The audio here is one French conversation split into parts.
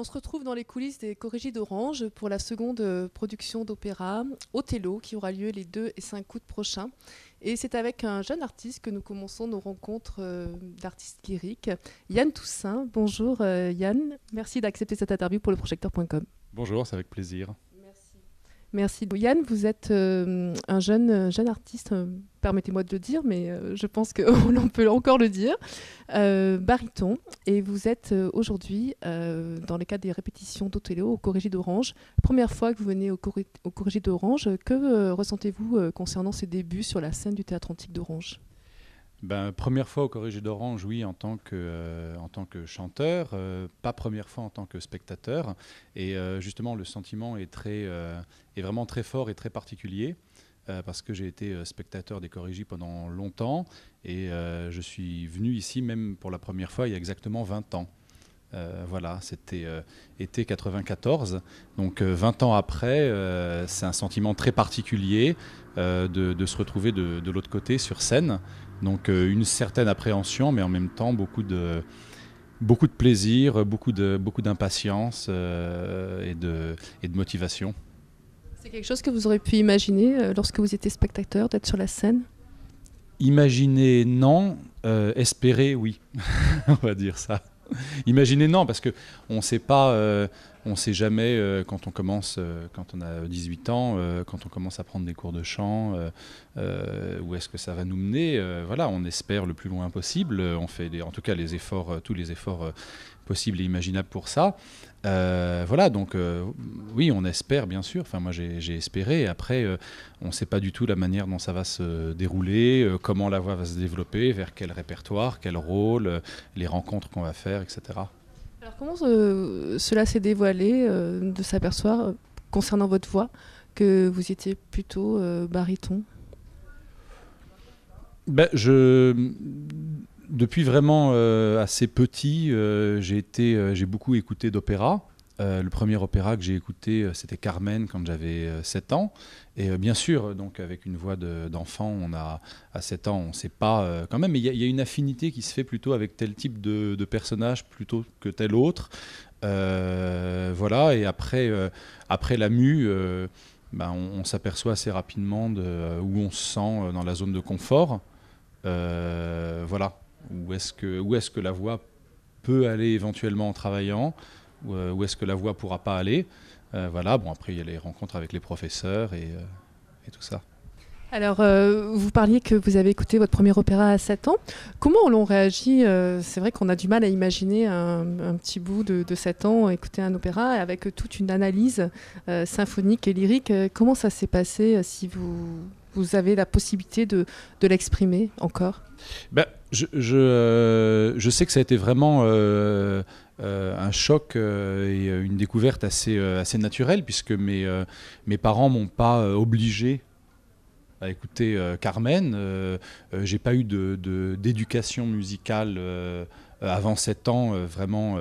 se retrouve dans les coulisses des Corrigis d'Orange pour la seconde production d'opéra Othello qui aura lieu les 2 et 5 août prochains. Et c'est avec un jeune artiste que nous commençons nos rencontres d'artistes lyriques. Yann Toussaint, bonjour Yann, merci d'accepter cette interview pour le projecteur.com. Bonjour, c'est avec plaisir. Merci. Yann, vous êtes un jeune artiste, permettez-moi de le dire, mais je pense qu'on peut encore le dire, baryton, et vous êtes aujourd'hui, dans le cadre des répétitions d'Othello au Corrigis d'Orange. Première fois que vous venez au Corrigis d'Orange, que ressentez-vous concernant ces débuts sur la scène du Théâtre Antique d'Orange ? Première fois au Corrigis d'Orange, oui, en tant que chanteur, pas première fois en tant que spectateur. Et justement, le sentiment est vraiment très fort et très particulier, parce que j'ai été spectateur des Corrigis pendant longtemps, et je suis venu ici même pour la première fois il y a exactement 20 ans. Voilà, c'était été 94, donc 20 ans après, c'est un sentiment très particulier de se retrouver de l'autre côté sur scène. Donc une certaine appréhension, mais en même temps beaucoup de plaisir, beaucoup d'impatience et de motivation. C'est quelque chose que vous aurez pu imaginer lorsque vous étiez spectateur, d'être sur la scène ? Imaginer, non. Espérer, oui. On va dire ça. Imaginer, non, parce qu'on ne sait pas, on ne sait jamais quand on commence, quand on a 18 ans, quand on commence à prendre des cours de chant, où est-ce que ça va nous mener. Voilà, on espère le plus loin possible. On fait en tout cas tous les efforts possibles et imaginables pour ça. Voilà, donc oui, on espère bien sûr. Enfin, moi j'ai espéré. Après, on ne sait pas du tout la manière dont ça va se dérouler, comment la voix va se développer, vers quel répertoire, quel rôle, les rencontres qu'on va faire, etc. Alors comment cela s'est dévoilé de s'apercevoir concernant votre voix que vous étiez plutôt baryton ? Depuis vraiment assez petit, j'ai beaucoup écouté d'opéra. Le premier opéra que j'ai écouté, c'était Carmen quand j'avais 7 ans. Et bien sûr, donc avec une voix d'enfant, à 7 ans, on ne sait pas quand même, mais il y a une affinité qui se fait plutôt avec tel type de personnage plutôt que tel autre. Voilà, et après la mue, on s'aperçoit assez rapidement où on se sent dans la zone de confort. Voilà, où est-ce que la voix peut aller éventuellement en travaillant, où est-ce que la voix pourra pas aller. Voilà, bon, après il y a les rencontres avec les professeurs et tout ça. Alors, vous parliez que vous avez écouté votre premier opéra à 7 ans. Comment on réagit C'est vrai qu'on a du mal à imaginer un petit bout de 7 ans écouter un opéra avec toute une analyse symphonique et lyrique. Comment ça s'est passé si vous avez la possibilité de l'exprimer encore ? Je sais que ça a été vraiment un choc et une découverte assez naturelle, puisque mes parents m'ont pas obligé à écouter Carmen. J'ai pas eu d'éducation musicale avant 7 ans, vraiment,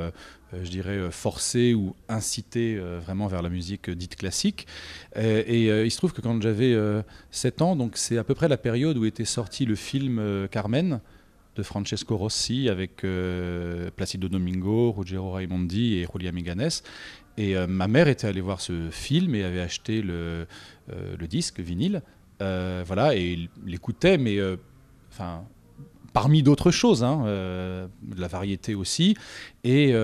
je dirais, forcée ou incitée vraiment vers la musique dite classique. Il se trouve que quand j'avais 7 ans, donc c'est à peu près la période où était sorti le film Carmen de Francesco Rossi avec Placido Domingo, Ruggero Raimondi et Julia Miganes. Et ma mère était allée voir ce film et avait acheté le disque vinyle. Voilà, et il l'écoutait, mais parmi d'autres choses, de la variété aussi. Et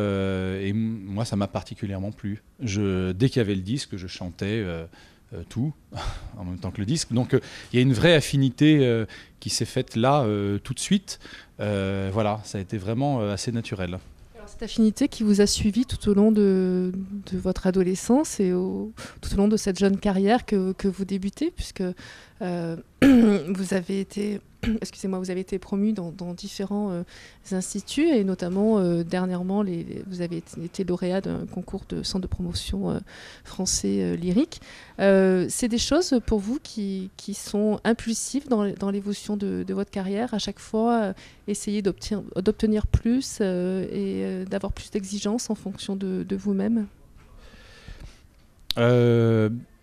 moi, ça m'a particulièrement plu. Dès qu'il y avait le disque, je chantais tout en même temps que le disque. Donc, il y a une vraie affinité qui s'est faite là tout de suite. Voilà, ça a été vraiment assez naturel. Alors, cette affinité qui vous a suivi tout au long de votre adolescence et tout au long de cette jeune carrière que vous débutez, puisque vous avez été promu dans différents instituts et notamment dernièrement vous avez été lauréat d'un concours de centre de promotion français lyrique. C'est des choses pour vous qui sont impulsives dans l'évolution de votre carrière, à chaque fois essayer d'obtenir plus et d'avoir plus d'exigences en fonction de vous-même ?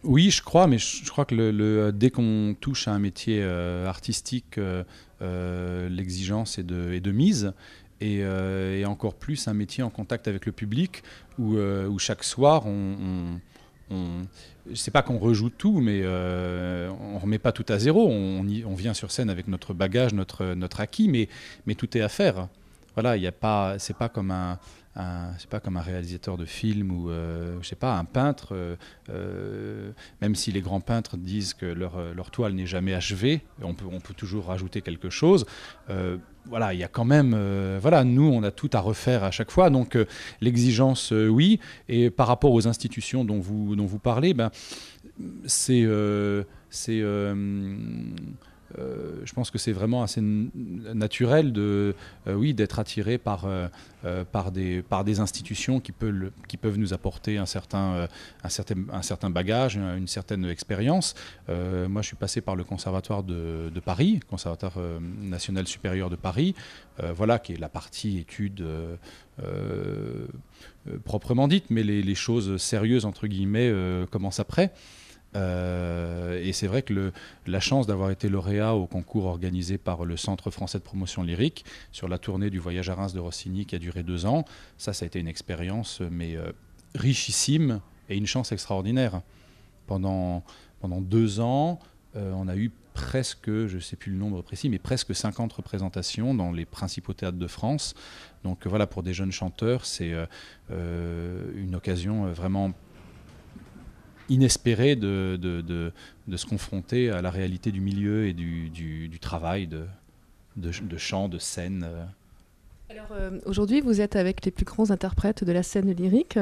Oui, je crois, mais je crois que dès qu'on touche à un métier artistique, l'exigence est de mise. et encore plus un métier en contact avec le public où chaque soir je ne sais pas qu'on rejoue tout, mais on ne remet pas tout à zéro. On vient sur scène avec notre bagage, notre acquis, mais tout est à faire. Voilà, c'est pas comme c'est pas comme un réalisateur de film ou je sais pas, un peintre. Même si les grands peintres disent que leur toile n'est jamais achevée, on peut toujours rajouter quelque chose. Voilà, il y a quand même. Voilà, nous, on a tout à refaire à chaque fois. Donc, l'exigence, oui. Et par rapport aux institutions dont vous parlez, ben, je pense que c'est vraiment assez naturel d'être attiré par des institutions qui peuvent nous apporter un certain bagage, une certaine expérience. Moi, je suis passé par le Conservatoire de Paris, Conservatoire national supérieur de Paris, voilà, qui est la partie études proprement dite, mais les choses sérieuses, entre guillemets, commencent après. Et c'est vrai que la chance d'avoir été lauréat au concours organisé par le Centre français de promotion lyrique sur la tournée du Voyage à Reims de Rossini qui a duré 2 ans, ça a été une expérience richissime et une chance extraordinaire. Pendant 2 ans, on a eu presque, je ne sais plus le nombre précis, mais presque 50 représentations dans les principaux théâtres de France. Donc voilà, pour des jeunes chanteurs, c'est une occasion vraiment inespéré de se confronter à la réalité du milieu et du travail de chant, de scène. Alors aujourd'hui, vous êtes avec les plus grands interprètes de la scène lyrique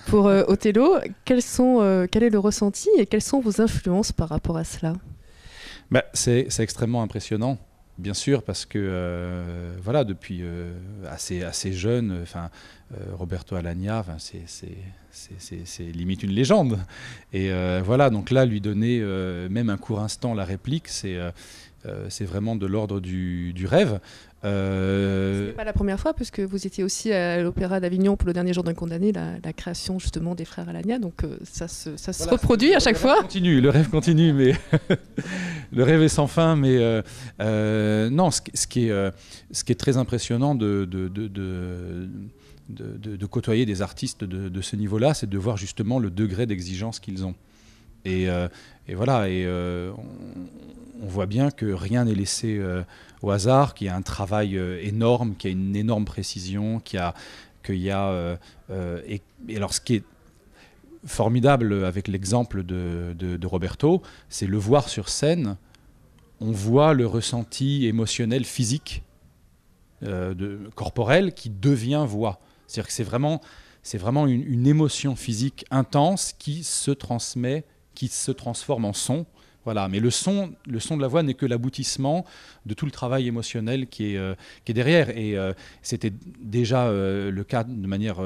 pour Othello. Quel est le ressenti et quelles sont vos influences par rapport à cela ? Ben, c'est extrêmement impressionnant. Bien sûr, parce que voilà, depuis assez jeune, Roberto Alagna, c'est limite une légende. Et voilà, donc là, lui donner même un court instant la réplique, c'est vraiment de l'ordre du rêve. Ce n'est pas la première fois, puisque vous étiez aussi à l'Opéra d'Avignon pour Le Dernier Jour d'un condamné, la création justement des frères Alagna, donc ça se reproduit à chaque fois. Le rêve continue, mais le rêve est sans fin. Mais non, ce qui est très impressionnant de côtoyer des artistes de ce niveau-là, c'est de voir justement le degré d'exigence qu'ils ont. Et voilà, on voit bien que rien n'est laissé au hasard, qu'il y a un travail énorme, qu'il y a une énorme précision, et alors ce qui est formidable avec l'exemple de Roberto, c'est le voir sur scène, on voit le ressenti émotionnel, physique, corporel qui devient voix. C'est-à-dire que c'est vraiment une émotion physique intense qui se transmet, qui se transforme en son. Voilà, mais le son de la voix n'est que l'aboutissement de tout le travail émotionnel qui est derrière. Et c'était déjà le cas de manière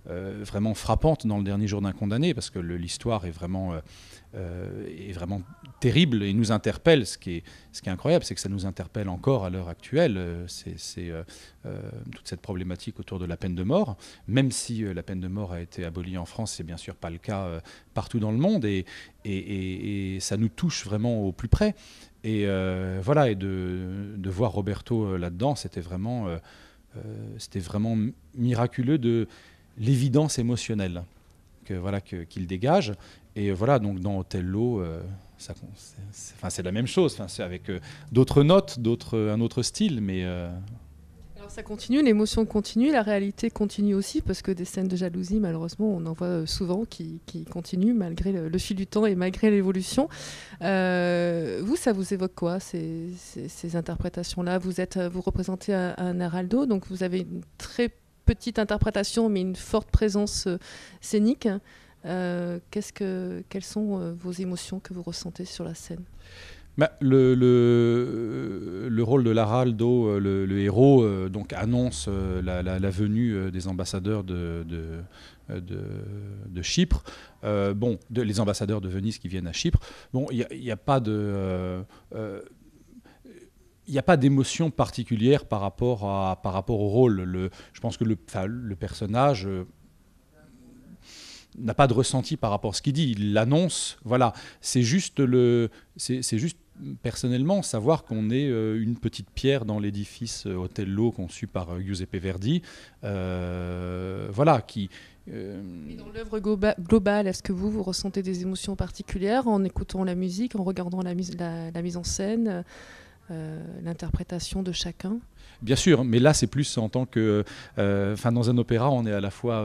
vraiment frappante dans Le Dernier Jour d'un condamné, parce que l'histoire est vraiment terrible et nous interpelle. Ce qui est incroyable, c'est que ça nous interpelle encore à l'heure actuelle. C'est toute cette problématique autour de la peine de mort. Même si la peine de mort a été abolie en France, c'est bien sûr pas le cas partout dans le monde. Et ça nous touche vraiment au plus près. Et voilà, et de voir Roberto là-dedans, c'était vraiment miraculeux de l'évidence émotionnelle qu'il dégage. Et voilà, donc dans Othello, c'est la même chose. C'est avec d'autres notes, un autre style, mais... Alors ça continue, l'émotion continue, la réalité continue aussi, parce que des scènes de jalousie, malheureusement, on en voit souvent qui continuent malgré le fil du temps et malgré l'évolution. Vous, ça vous évoque quoi, ces interprétations-là ? Vous représentez un Araldo, donc vous avez une très petite interprétation, mais une forte présence scénique. Quelles sont vos émotions que vous ressentez sur la scène ? Le rôle de l'Araldo, le héros, donc annonce la venue des ambassadeurs de Chypre. Les ambassadeurs de Venise qui viennent à Chypre. Bon, il n'y a pas de... il n'y a pas d'émotion particulière par rapport au rôle. Je pense que le personnage n'a pas de ressenti par rapport à ce qu'il dit. Il l'annonce. Voilà. C'est juste personnellement, savoir qu'on est une petite pierre dans l'édifice Othello conçu par Giuseppe Verdi, voilà, qui... Et dans l'œuvre globale, est-ce que vous ressentez des émotions particulières en écoutant la musique, en regardant la mise en scène, l'interprétation de chacun? Bien sûr, mais là c'est plus en tant que... dans un opéra, on est à la fois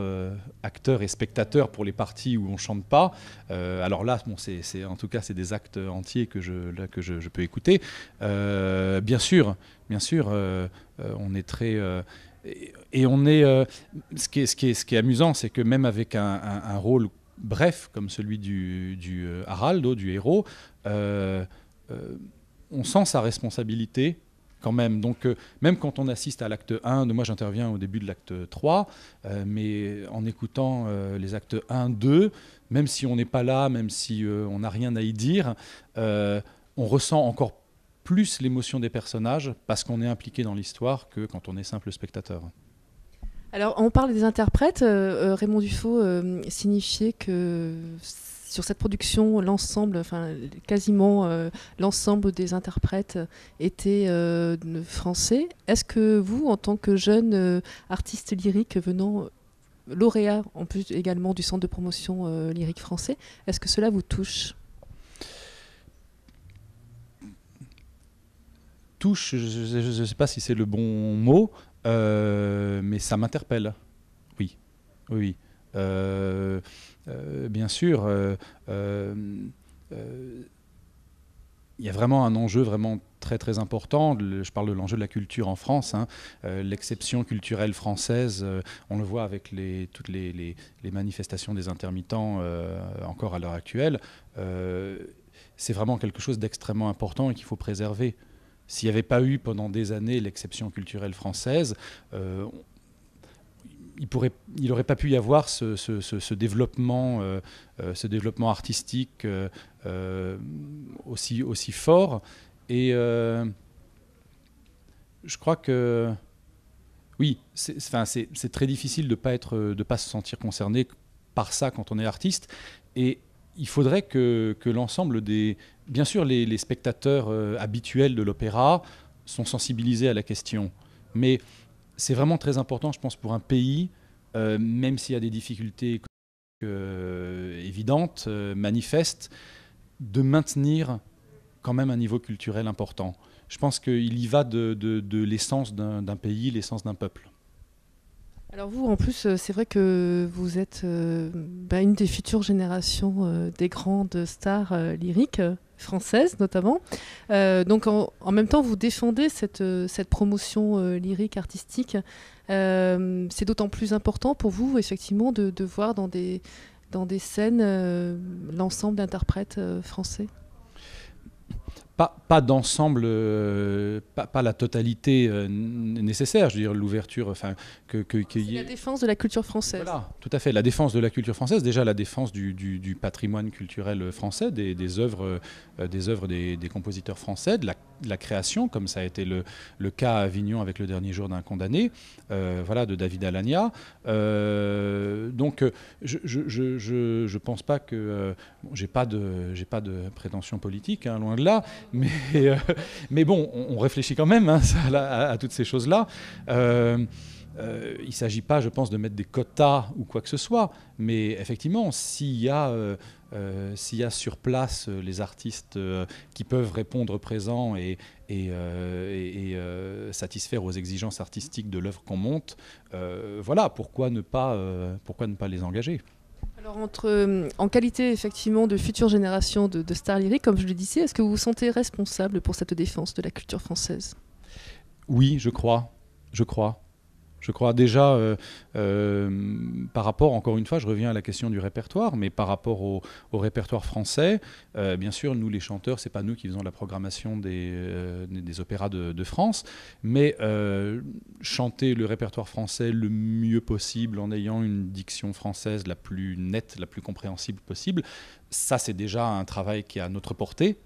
acteur et spectateur pour les parties où on ne chante pas. Alors là, bon, en tout cas, c'est des actes entiers que je peux écouter. Bien sûr, on est très... et on est... ce qui est amusant, c'est que même avec un rôle bref, comme celui du Haraldo, du héros, on sent sa responsabilité quand même. Donc, même quand on assiste à l'acte 1, moi j'interviens au début de l'acte 3, mais en écoutant les actes 1, 2, même si on n'est pas là, même si on n'a rien à y dire, on ressent encore plus l'émotion des personnages parce qu'on est impliqué dans l'histoire que quand on est simple spectateur. Alors, on parle des interprètes. Raymond Dufaux signifiait que sur cette production, l'ensemble, enfin quasiment l'ensemble des interprètes étaient français. Est-ce que vous, en tant que jeune artiste lyrique venant lauréat en plus également du Centre de promotion lyrique français, est-ce que cela vous touche? Touche, je ne sais pas si c'est le bon mot, mais ça m'interpelle. Oui, oui. Bien sûr, il y a vraiment un enjeu vraiment très très important. Je parle de l'enjeu de la culture en France. L'exception culturelle française, on le voit avec toutes les manifestations des intermittents encore à l'heure actuelle. C'est vraiment quelque chose d'extrêmement important et qu'il faut préserver. S'il n'y avait pas eu pendant des années l'exception culturelle française, il n'aurait pas pu y avoir ce développement artistique aussi fort. Et je crois que oui, c'est très difficile de pas se sentir concerné par ça quand on est artiste. Et il faudrait que l'ensemble des... Bien sûr, les spectateurs habituels de l'opéra sont sensibilisés à la question. Mais c'est vraiment très important, je pense, pour un pays, même s'il y a des difficultés évidentes, manifestes, de maintenir quand même un niveau culturel important. Je pense qu'il y va de l'essence d'un pays, l'essence d'un peuple. Alors vous, en plus, c'est vrai que vous êtes une des futures générations des grandes stars lyriques françaises notamment. Donc en même temps, vous défendez cette promotion lyrique, artistique. C'est d'autant plus important pour vous, effectivement, de voir dans des scènes l'ensemble d'interprètes français. Pas d'ensemble, pas la totalité nécessaire. Je veux dire, l'ouverture, c'est la défense de la culture française. Voilà, tout à fait. La défense de la culture française, déjà la défense du patrimoine culturel français, des œuvres des compositeurs français, de la création, comme ça a été le cas à Avignon avec Le Dernier jour d'un condamné, de David Alagna. Donc, je pense pas que... j'ai pas de prétention politique, hein, loin de là, mais bon, on réfléchit quand même à toutes ces choses-là. Il ne s'agit pas, je pense, de mettre des quotas ou quoi que ce soit, mais effectivement, s'il y a sur place les artistes qui peuvent répondre présents et satisfaire aux exigences artistiques de l'œuvre qu'on monte, pourquoi ne pas les engager ? Alors en qualité effectivement de future génération de stars lyriques, comme je le disais, est-ce que vous vous sentez responsable pour cette défense de la culture française ? Oui, je crois. Je crois déjà, par rapport, encore une fois, je reviens à la question du répertoire, mais par rapport au répertoire français, bien sûr, nous les chanteurs, c'est pas nous qui faisons la programmation des opéras de France, mais chanter le répertoire français le mieux possible en ayant une diction française la plus nette, la plus compréhensible possible, ça c'est déjà un travail qui est à notre portée.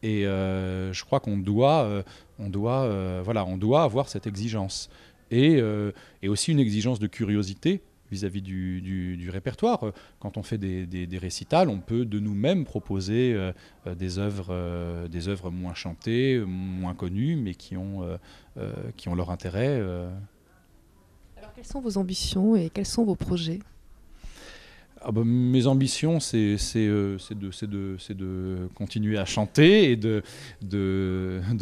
Et je crois qu'on doit avoir cette exigence. Et aussi une exigence de curiosité, vis-à-vis du répertoire. Quand on fait des récitals, on peut de nous-mêmes proposer des œuvres moins chantées, moins connues, mais qui ont leur intérêt. Alors, quelles sont vos ambitions et quels sont vos projets? Mes ambitions, c'est de continuer à chanter et de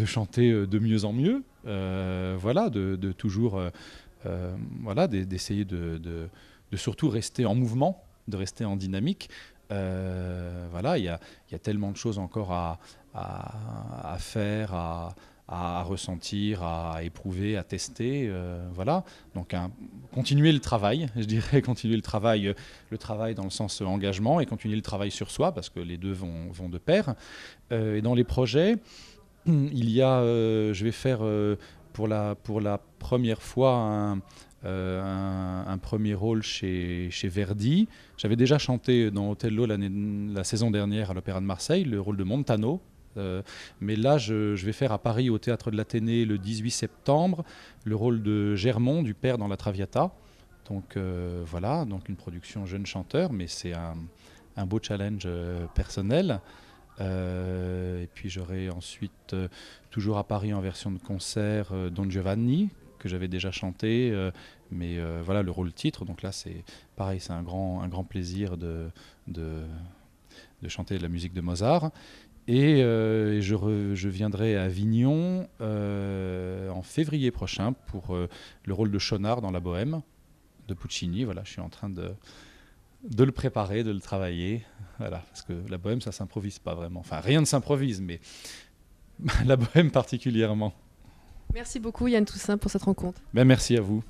chanter de mieux en mieux. Voilà, de toujours, voilà, d'essayer de surtout rester en mouvement, de rester en dynamique. Voilà, il y a tellement de choses encore à faire, à ressentir, à éprouver, à tester. Voilà. Donc continuer le travail, je dirais, continuer le travail dans le sens engagement et continuer le travail sur soi, parce que les deux vont de pair. Et dans les projets, il y a, je vais faire pour la première fois un premier rôle chez Verdi. J'avais déjà chanté dans Othello la saison dernière à l'Opéra de Marseille, le rôle de Montano. Mais là, je vais faire à Paris, au Théâtre de l'Athénée, le 18 septembre, le rôle de Germont, du père dans la Traviata. Donc voilà, donc une production jeune chanteur, mais c'est un beau challenge personnel. Et puis j'aurai ensuite, toujours à Paris en version de concert, Don Giovanni, que j'avais déjà chanté, mais voilà le rôle titre. Donc là, c'est pareil, c'est un grand plaisir de chanter de la musique de Mozart. Et je viendrai à Avignon en février prochain pour le rôle de Schaunard dans La Bohème de Puccini. Voilà, je suis en train de le préparer, de le travailler. Voilà, parce que la Bohème, ça s'improvise pas vraiment. Enfin, rien ne s'improvise, mais la Bohème particulièrement. Merci beaucoup Yann Toussaint pour cette rencontre. Merci à vous.